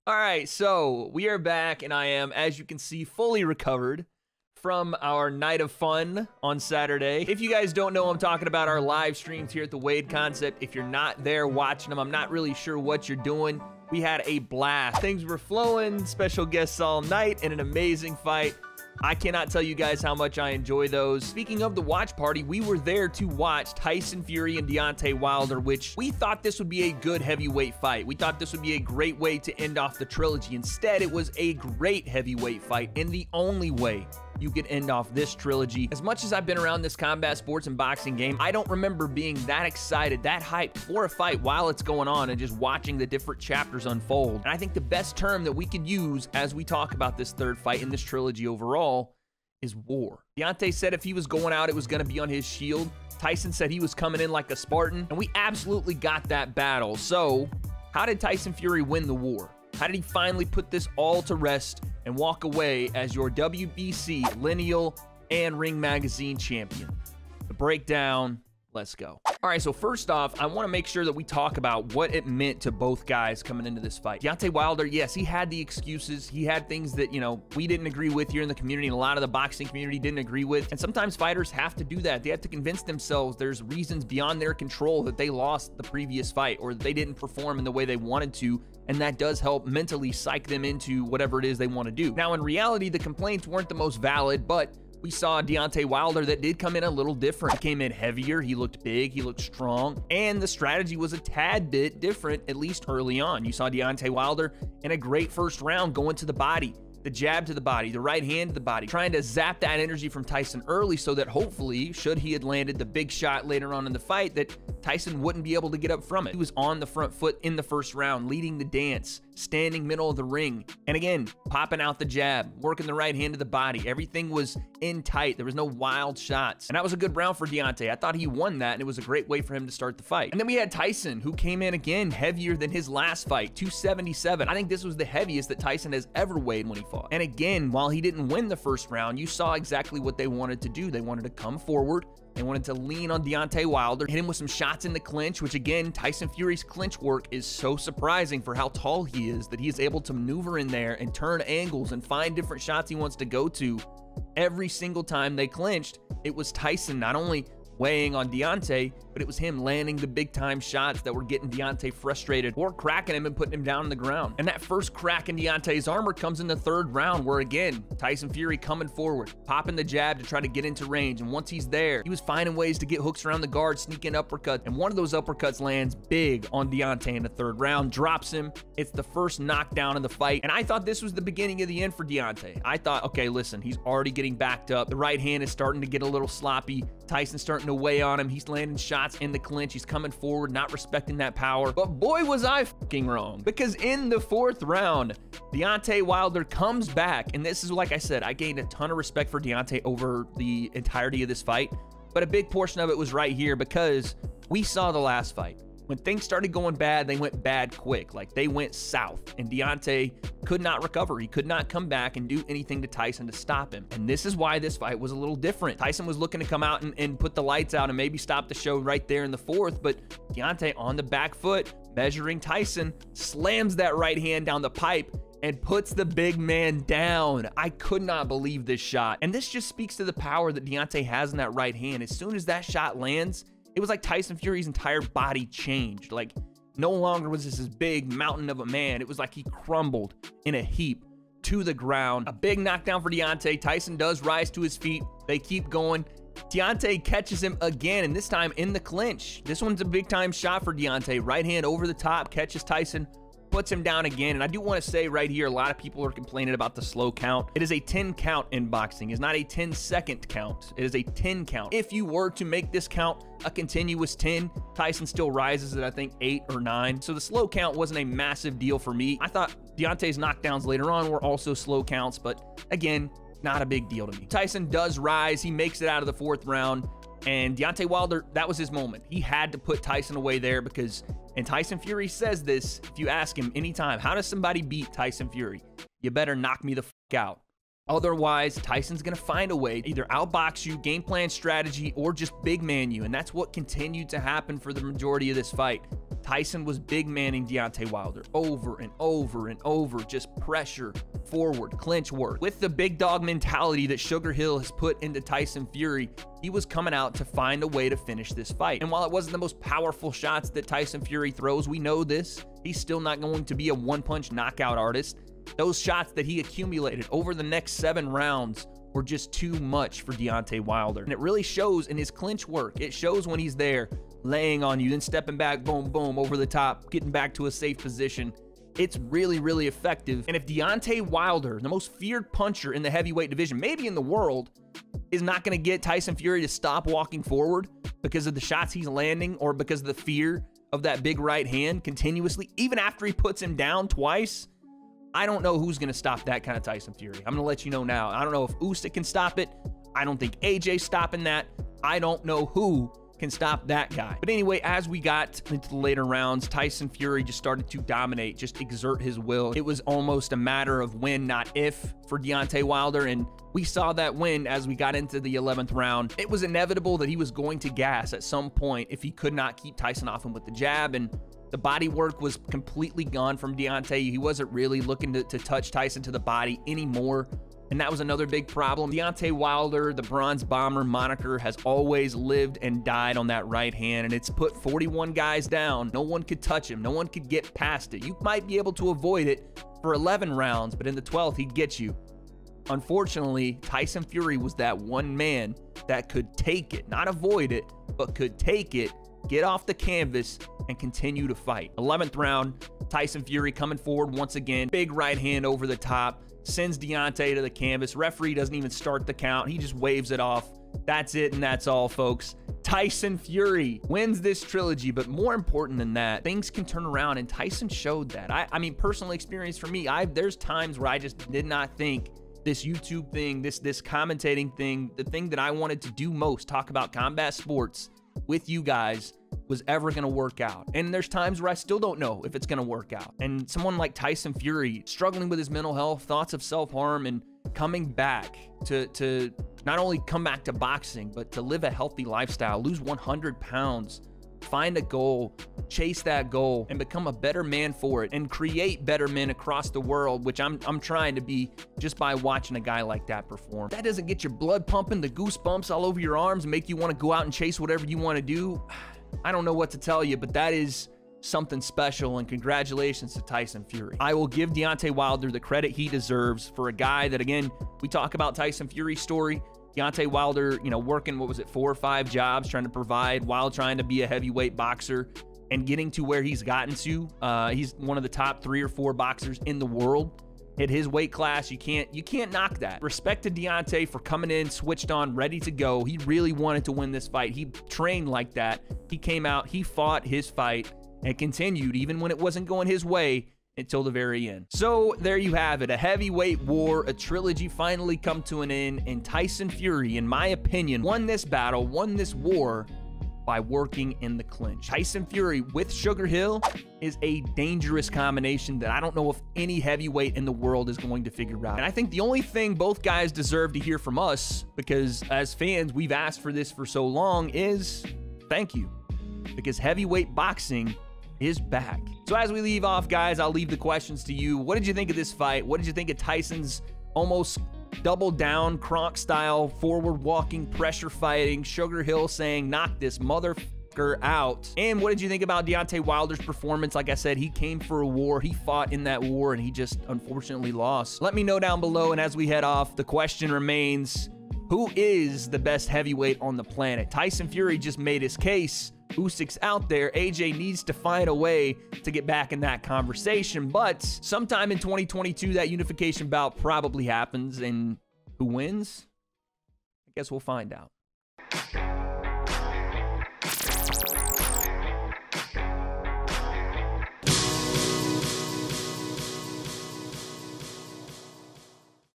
All right, so we are back, and I am, as you can see, fully recovered from our night of fun on Saturday. If you guys don't know, I'm talking about our live streams here at the W.A.D.E Concept. If you're not there watching them, I'm not really sure what you're doing. We had a blast. Things were flowing, special guests all night, and an amazing fight. I cannot tell you guys how much I enjoy those. Speaking of the watch party, we were there to watch Tyson Fury and Deontay Wilder, which we thought this would be a good heavyweight fight. We thought this would be a great way to end off the trilogy. Instead, it was a great heavyweight fight, and the only way you could end off this trilogy. As much as I've been around this combat sports and boxing game, I don't remember being that excited, that hyped for a fight while it's going on and just watching the different chapters unfold. And I think the best term that we could use as we talk about this third fight in this trilogy overall is war. Deontay said if he was going out, it was going to be on his shield. Tyson said he was coming in like a Spartan, and we absolutely got that battle. So how did Tyson Fury win the war? How did he finally put this all to rest and walk away as your WBC Lineal and Ring Magazine champion? The breakdown, let's go. All right, so first off, I want to make sure that we talk about what it meant to both guys coming into this fight. Deontay Wilder, yes, he had the excuses. He had things that, we didn't agree with here in the community, and a lot of the boxing community didn't agree with. And sometimes fighters have to do that. They have to convince themselves there's reasons beyond their control that they lost the previous fight or that they didn't perform in the way they wanted to. And that does help mentally psych them into whatever it is they want to do. Now, in reality, the complaints weren't the most valid, but we saw Deontay Wilder that did come in a little different. He came in heavier, he looked big, he looked strong, and the strategy was a tad bit different, at least early on. You saw Deontay Wilder in a great first round going to the body, the jab to the body, the right hand to the body, trying to zap that energy from Tyson early so that hopefully, should he had landed the big shot later on in the fight, that Tyson wouldn't be able to get up from it. He was on the front foot in the first round, leading the dance, standing middle of the ring, and again, popping out the jab, working the right hand to the body. Everything was in tight. There was no wild shots, and that was a good round for Deontay. I thought he won that, and it was a great way for him to start the fight. And then we had Tyson, who came in again heavier than his last fight, 277. I think this was the heaviest that Tyson has ever weighed when he fought. And again, while he didn't win the first round, you saw exactly what they wanted to do. They wanted to come forward. They wanted to lean on Deontay Wilder, hit him with some shots in the clinch, which again, Tyson Fury's clinch work is so surprising for how tall he is, that he is able to maneuver in there and turn angles and find different shots he wants to go to. Every single time they clinched, it was Tyson not only weighing on Deontay, but it was him landing the big time shots that were getting Deontay frustrated or cracking him and putting him down on the ground. And that first crack in Deontay's armor comes in the third round, where again, Tyson Fury coming forward, popping the jab to try to get into range. And once he's there, he was finding ways to get hooks around the guard, sneaking uppercuts. And one of those uppercuts lands big on Deontay in the third round, drops him. It's the first knockdown in the fight. And I thought this was the beginning of the end for Deontay. I thought, okay, listen, he's already getting backed up. The right hand is starting to get a little sloppy. Tyson's starting to weigh on him. He's landing shots in the clinch. He's coming forward, not respecting that power. But boy, was I fucking wrong. Because in the fourth round, Deontay Wilder comes back. And this is, like I said, I gained a ton of respect for Deontay over the entirety of this fight. But a big portion of it was right here, because we saw the last fight. When things started going bad, they went bad quick. Like, they went south, and Deontay could not recover. He could not come back and do anything to Tyson to stop him. And this is why this fight was a little different. Tyson was looking to come out and put the lights out and maybe stop the show right there in the fourth, but Deontay on the back foot, measuring Tyson, slams that right hand down the pipe and puts the big man down. I could not believe this shot. And this just speaks to the power that Deontay has in that right hand. As soon as that shot lands, it was like Tyson Fury's entire body changed. Like, no longer was this big mountain of a man. It was like he crumbled in a heap to the ground. A big knockdown for Deontay. Tyson does rise to his feet. They keep going. Deontay catches him again, and this time in the clinch. This one's a big time shot for Deontay. Right hand over the top, catches Tyson, puts him down again. And I do want to say right here, a lot of people are complaining about the slow count. It is a 10 count in boxing. It's not a 10-second count. It is a 10 count. If you were to make this count a continuous 10, Tyson still rises at, I think, 8 or 9. So the slow count wasn't a massive deal for me. I thought Deontay's knockdowns later on were also slow counts, but again, not a big deal to me. Tyson does rise. He makes it out of the fourth round. And Deontay Wilder, that was his moment. He had to put Tyson away there because, and Tyson Fury says this, if you ask him anytime, how does somebody beat Tyson Fury? You better knock me the fuck out. Otherwise, Tyson's going to find a way to either outbox you, game plan strategy, or just big man you. And that's what continued to happen for the majority of this fight. Tyson was big manning Deontay Wilder over and over and over, just pressure, forward, clinch work. With the big dog mentality that Sugar Hill has put into Tyson Fury, he was coming out to find a way to finish this fight. And while it wasn't the most powerful shots that Tyson Fury throws, we know this, he's still not going to be a one-punch knockout artist. Those shots that he accumulated over the next 7 rounds were just too much for Deontay Wilder. And it really shows in his clinch work. It shows when he's there, laying on you, then stepping back, boom, boom, over the top, getting back to a safe position. It's really, really effective. And if Deontay Wilder, the most feared puncher in the heavyweight division, maybe in the world, is not going to get Tyson Fury to stop walking forward because of the shots he's landing or because of the fear of that big right hand continuously, even after he puts him down twice, I don't know who's going to stop that kind of Tyson Fury. I'm going to let you know now. I don't know if Usyk can stop it. I don't think AJ's stopping that. I don't know who can stop that guy. But anyway, as we got into the later rounds, Tyson Fury just started to dominate, just exert his will. It was almost a matter of when, not if, for Deontay Wilder, and we saw that win as we got into the 11th round. It was inevitable that he was going to gas at some point if he could not keep Tyson off him with the jab, and the body work was completely gone from Deontay. He wasn't really looking to touch Tyson to the body anymore. And that was another big problem. Deontay Wilder, the Bronze Bomber moniker, has always lived and died on that right hand, and it's put 41 guys down. No one could touch him. No one could get past it. You might be able to avoid it for 11 rounds, but in the 12th, he'd get you. Unfortunately, Tyson Fury was that one man that could take it, not avoid it, but could take it, get off the canvas, and continue to fight. 11th round, Tyson Fury coming forward once again. Big right hand over the top. Sends Deontay to the canvas. Referee doesn't even start the count. He just waves it off. That's it, and that's all, folks. Tyson Fury wins this trilogy, but more important than that, things can turn around, and Tyson showed that. I mean, personal experience for me, there's times where I just did not think this YouTube thing, this commentating thing, the thing that I wanted to do most, talk about combat sports with you guys, was ever going to work out. And there's times where I still don't know if it's going to work out. And someone like Tyson Fury, struggling with his mental health, thoughts of self-harm, and coming back to not only come back to boxing, but to live a healthy lifestyle, lose 100 pounds, find a goal, chase that goal, and become a better man for it, and create better men across the world, which I'm trying to be just by watching a guy like that perform. That doesn't get your blood pumping, the goosebumps all over your arms, and make you want to go out and chase whatever you want to do. I don't know what to tell you, but that is something special, and congratulations to Tyson Fury. I will give Deontay Wilder the credit he deserves for a guy that, again, we talk about Tyson Fury's story. Deontay Wilder, you know, working, what was it, 4 or 5 jobs, trying to provide while trying to be a heavyweight boxer and getting to where he's gotten to. He's one of the top 3 or 4 boxers in the world. At his weight class, you can't knock that. Respect to Deontay for coming in, switched on, ready to go. He really wanted to win this fight. He trained like that. He came out, he fought his fight, and continued even when it wasn't going his way until the very end. So there you have it, a heavyweight war, a trilogy finally come to an end, and Tyson Fury, in my opinion, won this battle, won this war by working in the clinch. Tyson Fury with Sugar Hill is a dangerous combination that I don't know if any heavyweight in the world is going to figure out. And I think the only thing both guys deserve to hear from us, because as fans, we've asked for this for so long, is thank you. Because heavyweight boxing is back. So as we leave off, guys, I'll leave the questions to you. What did you think of this fight? What did you think of Tyson's almost double down, Kronk style, forward walking, pressure fighting, Sugar Hill saying, knock this motherfucker out? And what did you think about Deontay Wilder's performance? Like I said, he came for a war. He fought in that war, and he just unfortunately lost. Let me know down below, and as we head off, the question remains, who is the best heavyweight on the planet? Tyson Fury just made his case. Usyk's out there. AJ needs to find a way to get back in that conversation, but sometime in 2022, that unification bout probably happens, and who wins? I guess we'll find out.